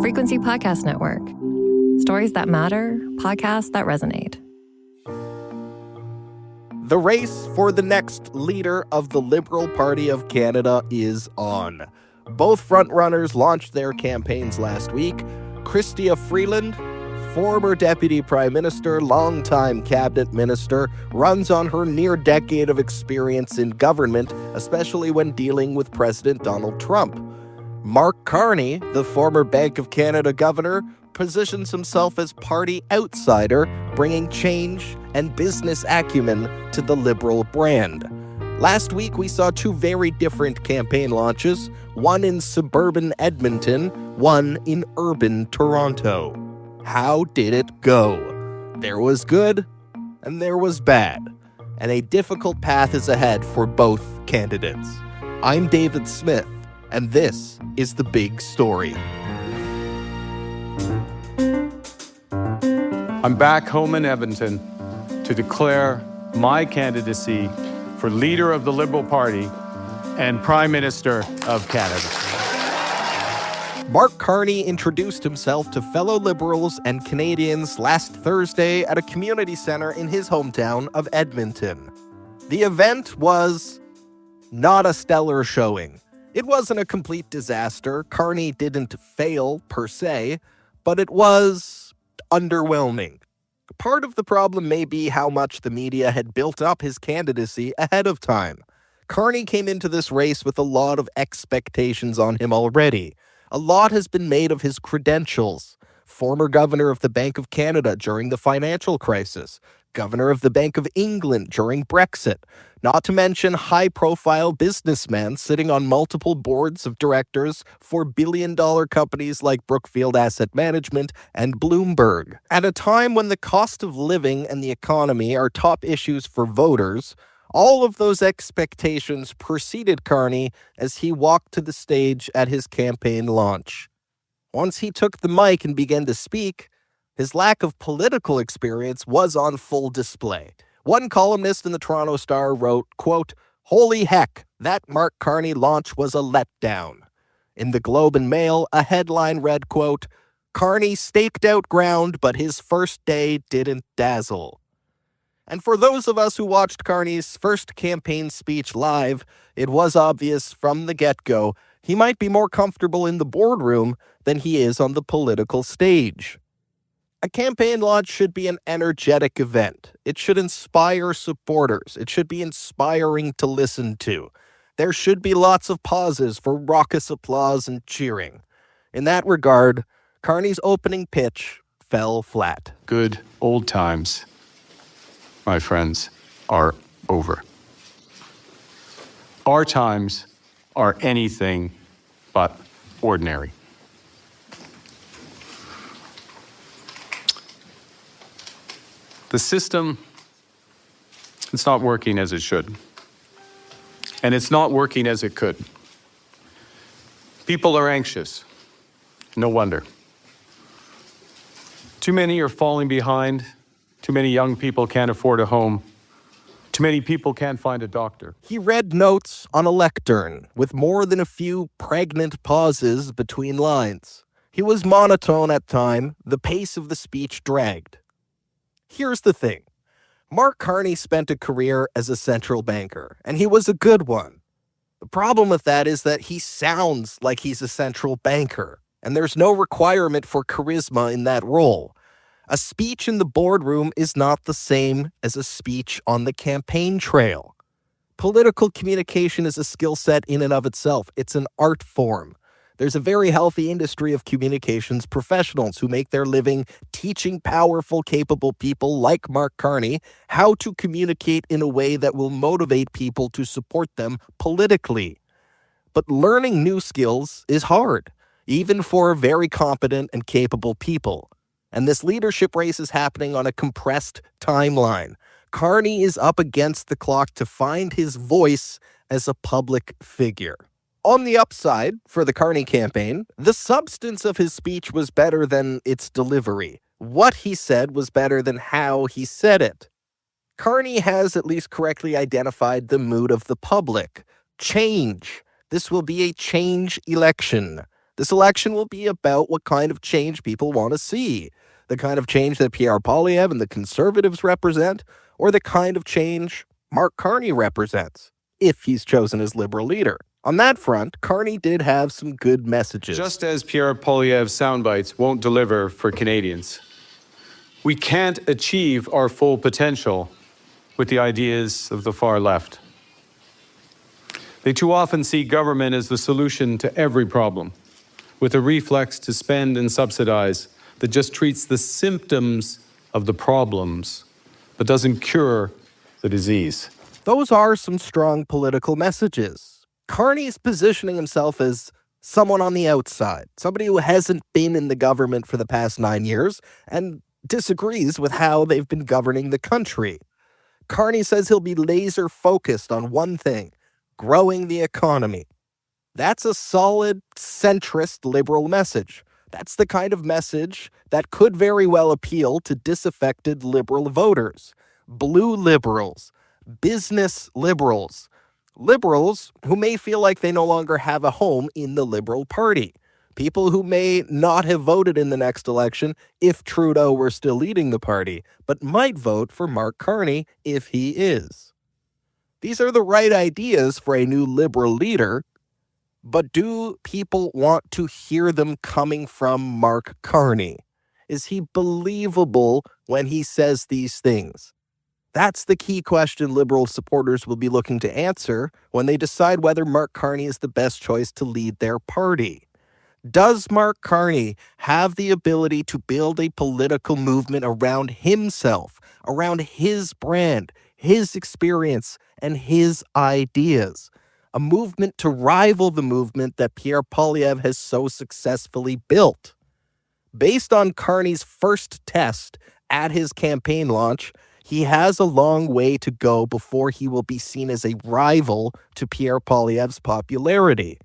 Frequency Podcast Network. Stories that matter, podcasts that resonate. The race for the next leader of the Liberal Party of Canada is on. Both frontrunners launched their campaigns last week. Chrystia Freeland, former Deputy Prime Minister, longtime Cabinet Minister, runs on her near decade of experience in government, especially when dealing with President Donald Trump. Mark Carney, the former Bank of Canada governor, positions himself as party outsider, bringing change and business acumen to the Liberal brand. Last week, we saw two very different campaign launches, one in suburban Edmonton, one in urban Toronto. How did it go? There was good, and there was bad, and a difficult path is ahead for both candidates. I'm David Smith, and this is The Big Story. I'm back home in Edmonton to declare my candidacy for Leader of the Liberal Party and Prime Minister of Canada. Mark Carney introduced himself to fellow Liberals and Canadians last Thursday at a community center in his hometown of Edmonton. The event was not a stellar showing. It wasn't a complete disaster. Carney didn't fail, per se, but it was underwhelming. Part of the problem may be how much the media had built up his candidacy ahead of time. Carney came into this race with a lot of expectations on him already. A lot has been made of his credentials. Former governor of the Bank of Canada during the financial crisis, governor of the Bank of England during Brexit, not to mention high-profile businessmen sitting on multiple boards of directors for billion-dollar companies like Brookfield Asset Management and Bloomberg. At a time when the cost of living and the economy are top issues for voters, all of those expectations preceded Carney as he walked to the stage at his campaign launch. Once he took the mic and began to speak, his lack of political experience was on full display. One columnist in the Toronto Star wrote, quote, "Holy heck, that Mark Carney launch was a letdown." In the Globe and Mail, a headline read, quote, "Carney staked out ground, but his first day didn't dazzle." And for those of us who watched Carney's first campaign speech live, it was obvious from the get-go he might be more comfortable in the boardroom than he is on the political stage. A campaign launch should be an energetic event. It should inspire supporters. It should be inspiring to listen to. There should be lots of pauses for raucous applause and cheering. In that regard, Carney's opening pitch fell flat. Good old times, my friends, are over. Our times are anything but ordinary. The system, it's not working as it should. And it's not working as it could. People are anxious. No wonder. Too many are falling behind. Too many young people can't afford a home. Too many people can't find a doctor. He read notes on a lectern with more than a few pregnant pauses between lines. He was monotone at times. The pace of the speech dragged. Here's the thing. Mark Carney spent a career as a central banker, and he was a good one. The problem with that is that he sounds like he's a central banker, and there's no requirement for charisma in that role. A speech in the boardroom is not the same as a speech on the campaign trail. Political communication is a skill set in and of itself. It's an art form. There's a very healthy industry of communications professionals who make their living teaching powerful, capable people like Mark Carney how to communicate in a way that will motivate people to support them politically. But learning new skills is hard, even for very competent and capable people. And this leadership race is happening on a compressed timeline. Carney is up against the clock to find his voice as a public figure. On the upside, for the Carney campaign, the substance of his speech was better than its delivery. What he said was better than how he said it. Carney has at least correctly identified the mood of the public. Change. This will be a change election. This election will be about what kind of change people want to see. The kind of change that Pierre Poilievre and the Conservatives represent, or the kind of change Mark Carney represents, if he's chosen as Liberal leader. On that front, Carney did have some good messages. Just as Pierre Poilievre's soundbites won't deliver for Canadians, we can't achieve our full potential with the ideas of the far left. They too often see government as the solution to every problem, with a reflex to spend and subsidize that just treats the symptoms of the problems, but doesn't cure the disease. Those are some strong political messages. Carney's positioning himself as someone on the outside, somebody who hasn't been in the government for the past 9 years and disagrees with how they've been governing the country. Carney says he'll be laser focused on one thing: growing the economy. That's a solid, centrist Liberal message. That's the kind of message that could very well appeal to disaffected Liberal voters, blue Liberals, business Liberals, Liberals who may feel like they no longer have a home in the Liberal Party, people who may not have voted in the next election if Trudeau were still leading the party, but might vote for Mark Carney if he is. These are the right ideas for a new Liberal leader, but do people want to hear them coming from Mark Carney? Is he believable when he says these things? That's the key question Liberal supporters will be looking to answer when they decide whether Mark Carney is the best choice to lead their party. Does Mark Carney have the ability to build a political movement around himself, around his brand, his experience, and his ideas? A movement to rival the movement that Pierre Poilievre has so successfully built. Based on Carney's first test at his campaign launch, he has a long way to go before he will be seen as a rival to Pierre Poilievre's popularity.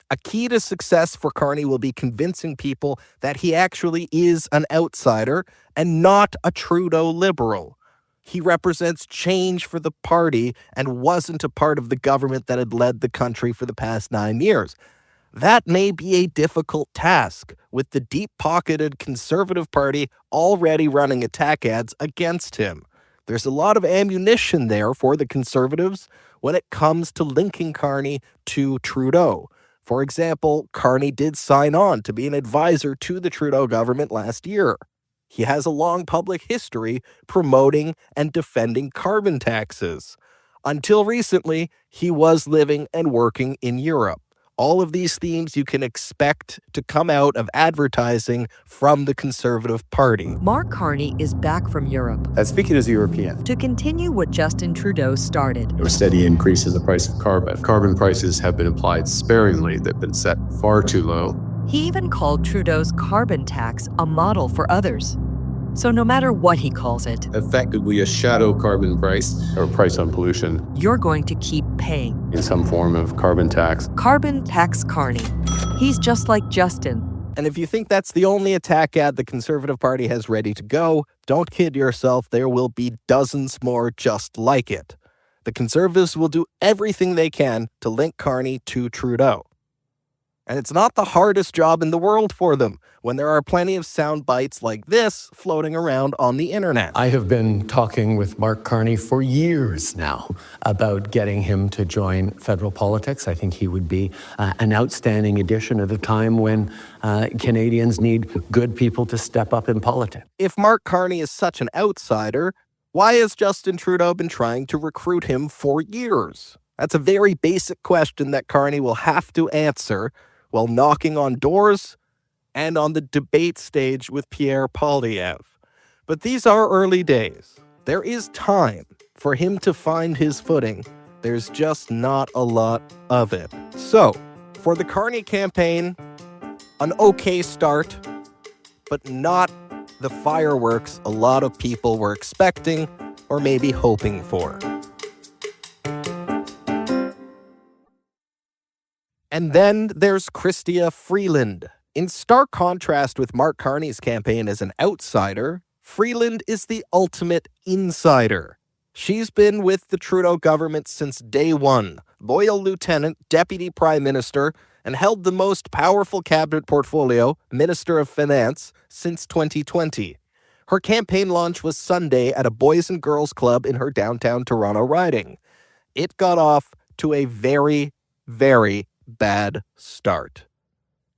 A key to success for Carney will be convincing people that he actually is an outsider and not a Trudeau Liberal. He represents change for the party and wasn't a part of the government that had led the country for the past 9 years. That may be a difficult task, with the deep-pocketed Conservative Party already running attack ads against him. There's a lot of ammunition there for the Conservatives when it comes to linking Carney to Trudeau. For example, Carney did sign on to be an advisor to the Trudeau government last year. He has a long public history promoting and defending carbon taxes. Until recently, he was living and working in Europe. All of these themes you can expect to come out of advertising from the Conservative Party. Mark Carney is back from Europe Speaking as a European, to continue what Justin Trudeau started. a steady increase in the price of carbon. Carbon prices have been applied sparingly. They've been set far too low. He even called Trudeau's carbon tax a model for others. So no matter what he calls it, Effectively a shadow carbon price, or price on pollution, you're going to keep paying. in some form of carbon tax. Carbon tax Carney. He's just like Justin. And if you think that's the only attack ad the Conservative Party has ready to go, don't kid yourself, there will be dozens more just like it. The Conservatives will do everything they can to link Carney to Trudeau. And it's not the hardest job in the world for them when there are plenty of sound bites like this floating around on the internet. I have been talking with Mark Carney for years now about getting him to join federal politics. I think he would be an outstanding addition at a time when Canadians need good people to step up in politics. If Mark Carney is such an outsider, why has Justin Trudeau been trying to recruit him for years? That's a very basic question that Carney will have to answer while knocking on doors and on the debate stage with Pierre Poilievre. But these are early days. There is time for him to find his footing. There's just not a lot of it. So, for the Carney campaign, an okay start, but not the fireworks a lot of people were expecting or maybe hoping for. And then there's Chrystia Freeland. In stark contrast with Mark Carney's campaign as an outsider, Freeland is the ultimate insider. She's been with the Trudeau government since day one, loyal lieutenant, deputy prime minister, and held the most powerful cabinet portfolio, Minister of Finance, since 2020. Her campaign launch was Sunday at a Boys and Girls Club in her downtown Toronto riding. It got off to a very, very bad start.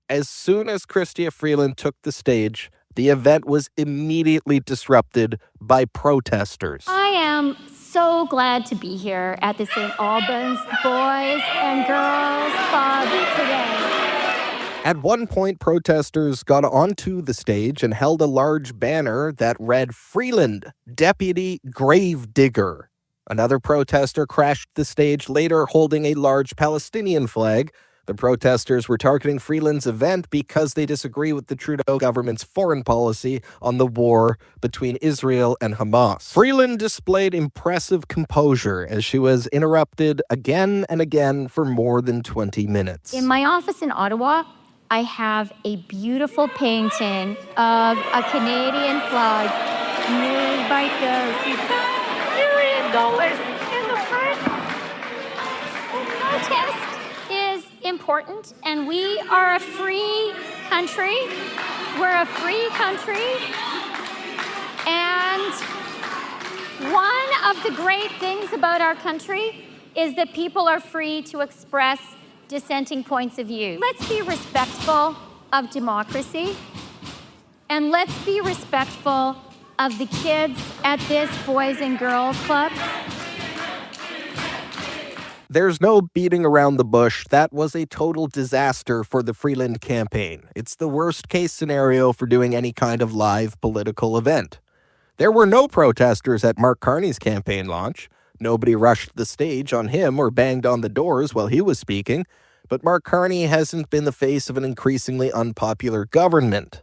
As soon as Chrystia Freeland took the stage, the event was immediately disrupted by protesters. I am so glad to be here at the St. Albans Boys and Girls Club today. At one point, protesters got onto the stage and held a large banner that read, "Freeland, Deputy Gravedigger." Another protester crashed the stage, later holding a large Palestinian flag. The protesters were targeting Freeland's event because they disagree with the Trudeau government's foreign policy on the war between Israel and Hamas. Freeland displayed impressive composure as she was interrupted again and again for more than 20 minutes. In my office in Ottawa, I have a beautiful painting of a Canadian flag made by those $1 in the first protest is important, and we are a free country. We're a free country, and one of the great things about our country is that people are free to express dissenting points of view. Let's be respectful of democracy, and let's be respectful of the kids at this Boys and Girls Club. There's no beating around the bush. That was a total disaster for the Freeland campaign. It's the worst case scenario for doing any kind of live political event. There were no protesters at Mark Carney's campaign launch. Nobody rushed the stage on him or banged on the doors while he was speaking. But Mark Carney hasn't been the face of an increasingly unpopular government.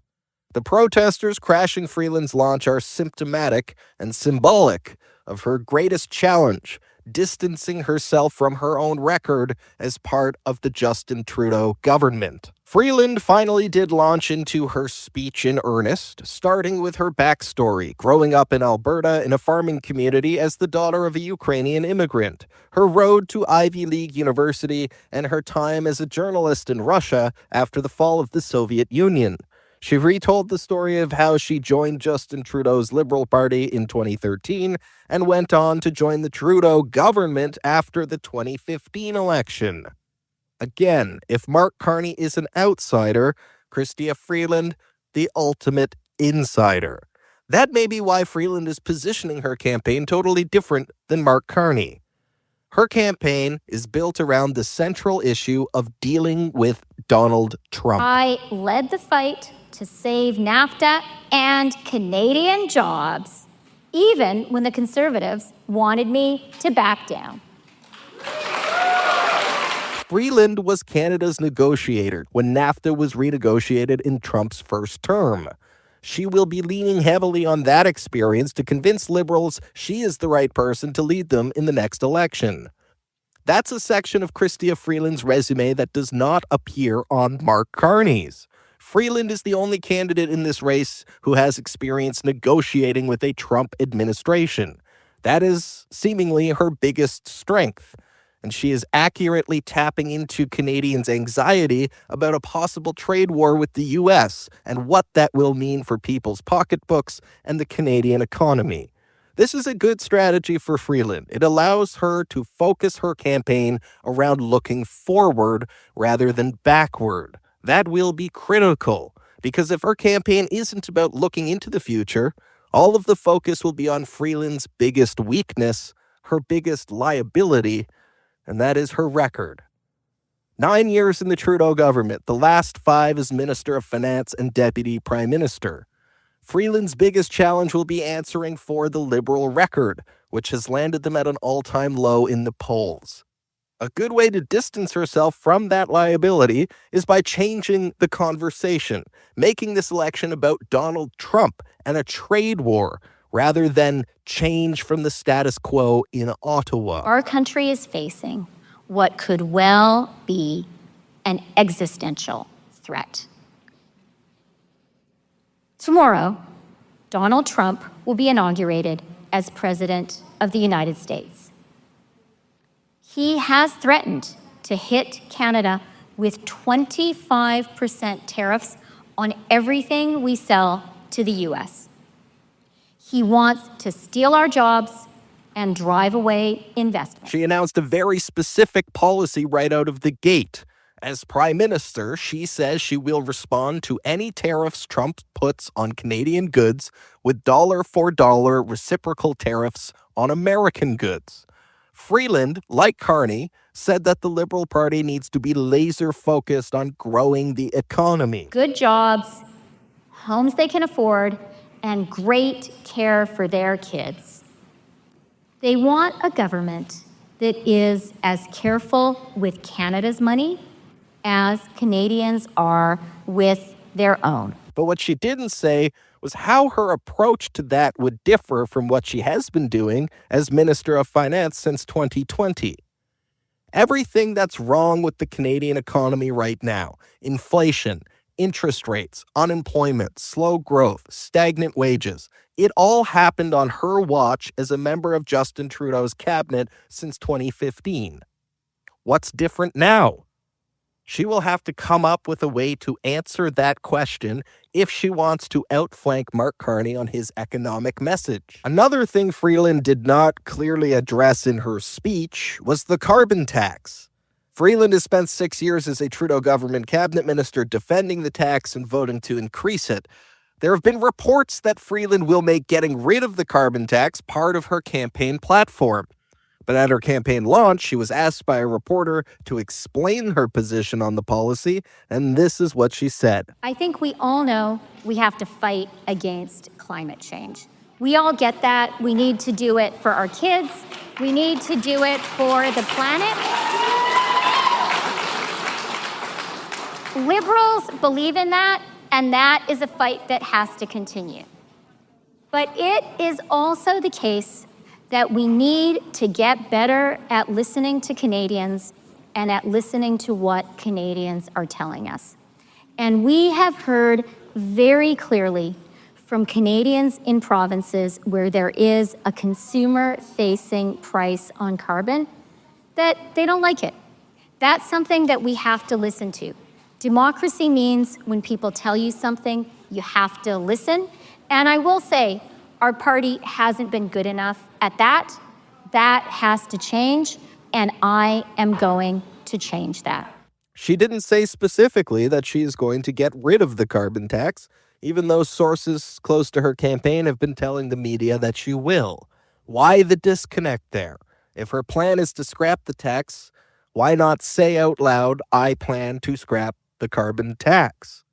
The protesters crashing Freeland's launch are symptomatic and symbolic of her greatest challenge, distancing herself from her own record as part of the Justin Trudeau government. Freeland finally did launch into her speech in earnest, starting with her backstory, growing up in Alberta in a farming community as the daughter of a Ukrainian immigrant, her road to Ivy League University, and her time as a journalist in Russia after the fall of the Soviet Union. She retold the story of how she joined Justin Trudeau's Liberal Party in 2013 and went on to join the Trudeau government after the 2015 election. Again, if Mark Carney is an outsider, Chrystia Freeland, the ultimate insider. That may be why Freeland is positioning her campaign totally different than Mark Carney. Her campaign is built around the central issue of dealing with Donald Trump. I led the fight to save NAFTA and Canadian jobs, even when the Conservatives wanted me to back down. Freeland was Canada's negotiator when NAFTA was renegotiated in Trump's first term. She will be leaning heavily on that experience to convince Liberals she is the right person to lead them in the next election. That's a section of Chrystia Freeland's resume that does not appear on Mark Carney's. Freeland is the only candidate in this race who has experience negotiating with a Trump administration. That is seemingly her biggest strength. And she is accurately tapping into Canadians' anxiety about a possible trade war with the U.S. and what that will mean for people's pocketbooks and the Canadian economy. This is a good strategy for Freeland. It allows her to focus her campaign around looking forward rather than backward. That will be critical, because if her campaign isn't about looking into the future, all of the focus will be on Freeland's biggest weakness, her biggest liability, and that is her record. 9 years in the Trudeau government, the last 5 as Minister of Finance and Deputy Prime Minister. Freeland's biggest challenge will be answering for the Liberal record, which has landed them at an all-time low in the polls. A good way to distance herself from that liability is by changing the conversation, making this election about Donald Trump and a trade war, rather than change from the status quo in Ottawa. Our country is facing what could well be an existential threat. Tomorrow, Donald Trump will be inaugurated as President of the United States. He has threatened to hit Canada with 25% tariffs on everything we sell to the US. He wants to steal our jobs and drive away investment. She announced a very specific policy right out of the gate. As Prime Minister, she says she will respond to any tariffs Trump puts on Canadian goods with dollar-for-dollar reciprocal tariffs on American goods. Freeland, like Carney, said that the Liberal Party needs to be laser-focused on growing the economy. Good jobs, homes they can afford, and great care for their kids. They want a government that is as careful with Canada's money as Canadians are with their own. But what she didn't say was how her approach to that would differ from what she has been doing as Minister of Finance since 2020. Everything that's wrong with the Canadian economy right now, inflation, interest rates, unemployment, slow growth, stagnant wages, it all happened on her watch as a member of Justin Trudeau's cabinet since 2015. What's different now? She will have to come up with a way to answer that question if she wants to outflank Mark Carney on his economic message. Another thing Freeland did not clearly address in her speech was the carbon tax. Freeland has spent 6 years as a Trudeau government cabinet minister defending the tax and voting to increase it. There have been reports that Freeland will make getting rid of the carbon tax part of her campaign platform. But at her campaign launch, she was asked by a reporter to explain her position on the policy, and this is what she said. I think we all know we have to fight against climate change. We all get that. We need to do it for our kids. We need to do it for the planet. Liberals believe in that, and that is a fight that has to continue. But it is also the case that we need to get better at listening to Canadians and at listening to what Canadians are telling us. And we have heard very clearly from Canadians in provinces where there is a consumer-facing price on carbon that they don't like it. That's something that we have to listen to. Democracy means when people tell you something, you have to listen. And I will say, our party hasn't been good enough at that. That has to change, and I am going to change that. She didn't say specifically that she is going to get rid of the carbon tax, even though sources close to her campaign have been telling the media that she will. Why the disconnect there? If her plan is to scrap the tax, why not say out loud, I plan to scrap the carbon tax?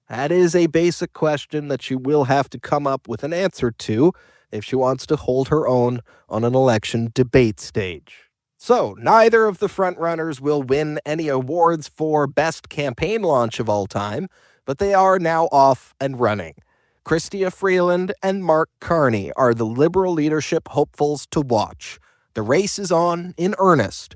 That is a basic question that she will have to come up with an answer to if she wants to hold her own on an election debate stage. So, neither of the frontrunners will win any awards for best campaign launch of all time, but they are now off and running. Chrystia Freeland and Mark Carney are the Liberal leadership hopefuls to watch. The race is on in earnest.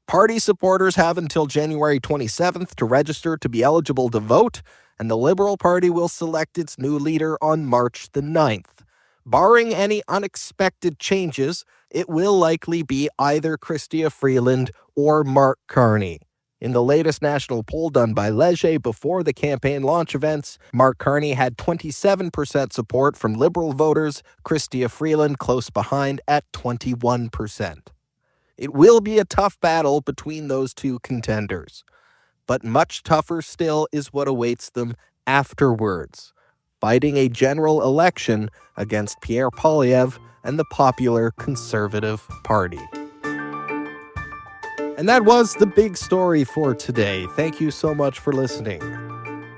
Party supporters have until January 27th to register to be eligible to vote, and the Liberal Party will select its new leader on March the 9th. Barring any unexpected changes, it will likely be either Chrystia Freeland or Mark Carney. In the latest national poll done by Leger before the campaign launch events, Mark Carney had 27% support from Liberal voters, Chrystia Freeland close behind at 21%. It will be a tough battle between those two contenders. But much tougher still is what awaits them afterwards, fighting a general election against Pierre Poilievre and the Popular Conservative Party. And that was the big story for today. Thank you so much for listening.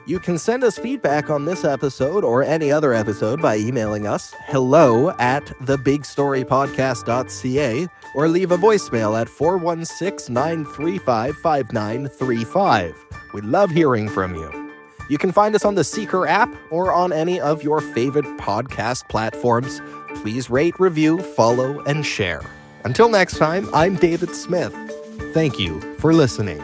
You can send us feedback on this episode or any other episode by emailing us hello@thebigstorypodcast.ca or leave a voicemail at 416-935-5935. We love hearing from you. You can find us on the Seeker app or on any of your favorite podcast platforms. Please rate, review, follow, and share. Until next time, I'm David Smith. Thank you for listening.